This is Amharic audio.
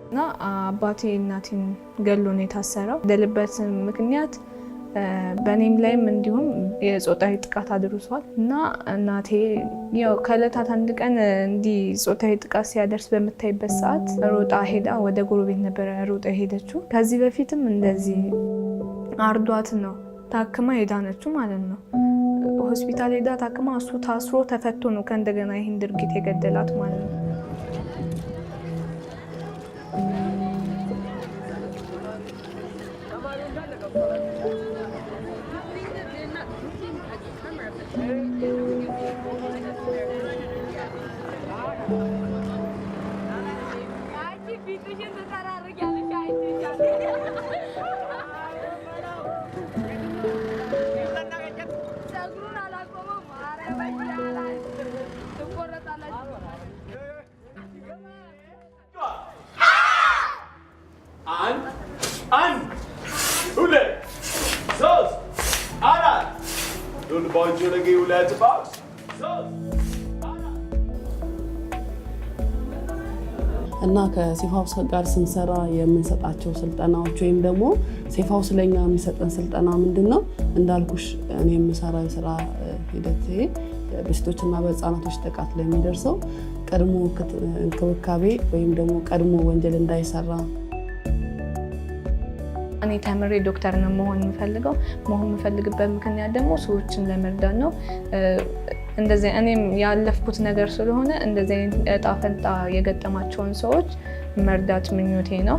እና አባቴ እናቴን ገሎ ነው የታሰረው። ደልበት ምክንያት በኔም ላይም እንዲሁም የጾታዊ ጥቃት አድርሷል። እና እናቴ ያው ከለታት አንድ ቀን እንዲ ጾታዊ ጥቃት ሲያደርስ በመታይበት ሰዓት ሮጣ ሄዳ ወደ ጎረቤት ነበር ሮጣ ሄደችው። ከዚህ በፊትም እንደዚህ አርዷት ነው ታክማ ሄዳነችው ማለት ነው። ሆስፒታል ሄዳ ታክማ እሱ ታስሮ ተፈቶ ነው ከእንደገና ይሄን ድርጊት የገደላት ማለት ነው። እና ከሴፍ ሃውስ ጋር ስንሰራ የምንሰጣቸው ስልጠናዎች ወይም ደግሞ ሴፍ ሃውስ ለኛ የሚሰጠን ስልጠና ምንድነው? እንዳልኩሽ እኔ የምሰራው የስራ ሂደት በሴቶችና በህፃናቶች ጥቃት ላይ የሚደርሰው ቀድሞ እንክብካቤ ወይም ደግሞ ቀድሞ ወንጀል እንዳይሰራ። እኔ ተምሬ ዶክተር ነው መሆን የምፈልግበት ምክንያት ደግሞ ሰዎችን ለመርዳት ነው። እንደዚህ እኔም ያለፍኩት ነገር ስለሆነ እንደዚህ እጣ ፈንታ የገጠማቸውን ሰዎች መርዳት ምኞቴ ነው።